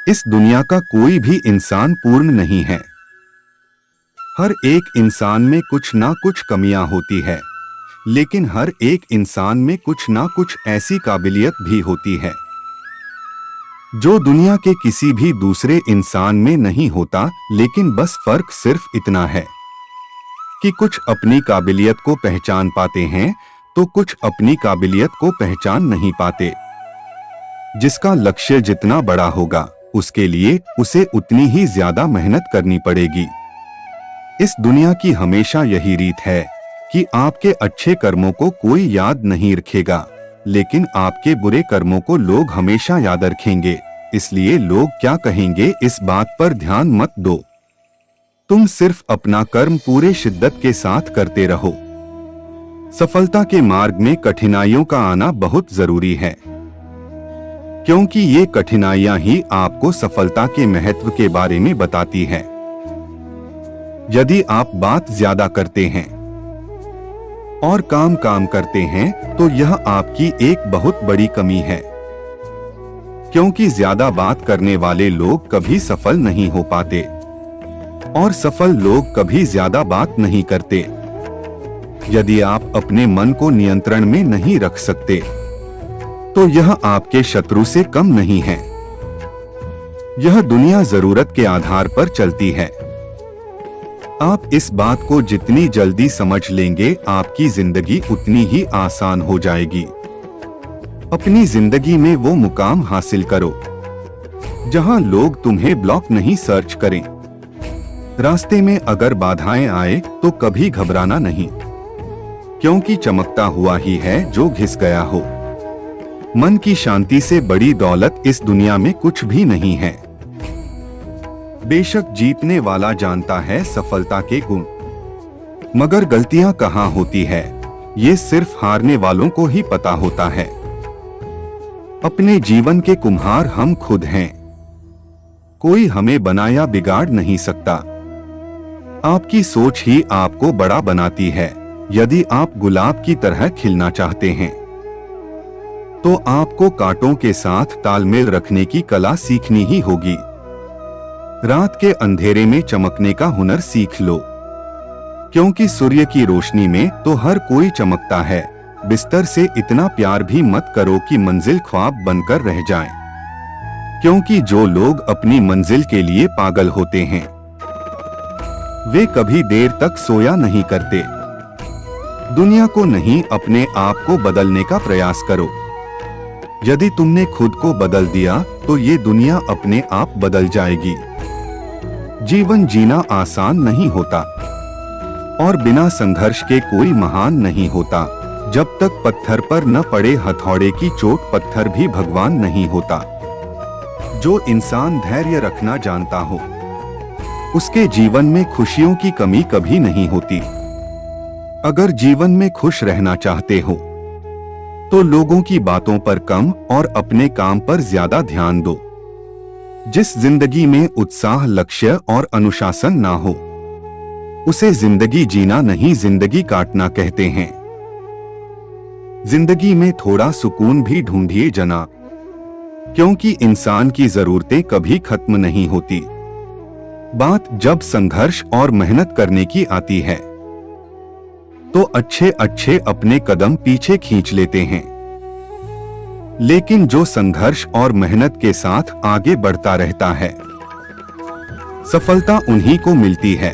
इस दुनिया का कोई भी इंसान पूर्ण नहीं है। हर एक इंसान में कुछ ना कुछ कमियां होती है, लेकिन हर एक इंसान में कुछ ना कुछ ऐसी काबिलियत भी होती है जो दुनिया के किसी भी दूसरे इंसान में नहीं होता। लेकिन बस फर्क सिर्फ इतना है कि कुछ अपनी काबिलियत को पहचान पाते हैं तो कुछ अपनी काबिलियत को पहचान नहीं पाते। जिसका लक्ष्य जितना बड़ा होगा उसके लिए उसे उतनी ही ज्यादा मेहनत करनी पड़ेगी। इस दुनिया की हमेशा यही रीत है कि आपके अच्छे कर्मों को कोई याद नहीं रखेगा, लेकिन आपके बुरे कर्मों को लोग हमेशा याद रखेंगे। इसलिए लोग क्या कहेंगे इस बात पर ध्यान मत दो। तुम सिर्फ अपना कर्म पूरे शिद्दत के साथ करते रहो। सफलता के मार्ग में कठिनाइयों का आना बहुत जरूरी है, क्योंकि ये कठिनाइयां ही आपको सफलता के महत्व के बारे में बताती है। यदि आप बात ज्यादा करते हैं और काम करते हैं तो यह आपकी एक बहुत बड़ी कमी है, क्योंकि ज्यादा बात करने वाले लोग कभी सफल नहीं हो पाते और सफल लोग कभी ज्यादा बात नहीं करते। यदि आप अपने मन को नियंत्रण में नहीं रख सकते तो यह आपके शत्रु से कम नहीं है। यह दुनिया जरूरत के आधार पर चलती है। आप इस बात को जितनी जल्दी समझ लेंगे आपकी जिंदगी उतनी ही आसान हो जाएगी। अपनी जिंदगी में वो मुकाम हासिल करो जहां लोग तुम्हें ब्लॉक नहीं सर्च करें। रास्ते में अगर बाधाएं आए तो कभी घबराना नहीं, क्योंकि चमकता हुआ ही है जो घिस गया हो। मन की शांति से बड़ी दौलत इस दुनिया में कुछ भी नहीं है। बेशक जीतने वाला जानता है सफलता के गुण, मगर गलतियां कहाँ होती है ये सिर्फ हारने वालों को ही पता होता है। अपने जीवन के कुम्हार हम खुद हैं। कोई हमें बनाया बिगाड़ नहीं सकता। आपकी सोच ही आपको बड़ा बनाती है। यदि आप गुलाब की तरह खिलना चाहते हैं तो आपको कांटों के साथ तालमेल रखने की कला सीखनी ही होगी। रात के अंधेरे में चमकने का हुनर सीख लो, क्योंकि सूर्य की रोशनी में तो हर कोई चमकता है। बिस्तर से इतना प्यार भी मत करो कि मंजिल ख्वाब बनकर रह जाए, क्योंकि जो लोग अपनी मंजिल के लिए पागल होते हैं वे कभी देर तक सोया नहीं करते। दुनिया को नहीं, अपने आप को बदलने का प्रयास करो। यदि तुमने खुद को बदल दिया तो ये दुनिया अपने आप बदल जाएगी। जीवन जीना आसान नहीं होता और बिना संघर्ष के कोई महान नहीं होता। जब तक पत्थर पर न पड़े हथौड़े की चोट, पत्थर भी भगवान नहीं होता। जो इंसान धैर्य रखना जानता हो उसके जीवन में खुशियों की कमी कभी नहीं होती। अगर जीवन में खुश रहना चाहते हो तो लोगों की बातों पर कम और अपने काम पर ज्यादा ध्यान दो। जिस जिंदगी में उत्साह, लक्ष्य और अनुशासन ना हो उसे जिंदगी जीना नहीं, जिंदगी काटना कहते हैं। जिंदगी में थोड़ा सुकून भी ढूंढिए जना, क्योंकि इंसान की जरूरतें कभी खत्म नहीं होती। बात जब संघर्ष और मेहनत करने की आती है तो अच्छे अच्छे अपने कदम पीछे खींच लेते हैं, लेकिन जो संघर्ष और मेहनत के साथ आगे बढ़ता रहता है सफलता उन्हीं को मिलती है।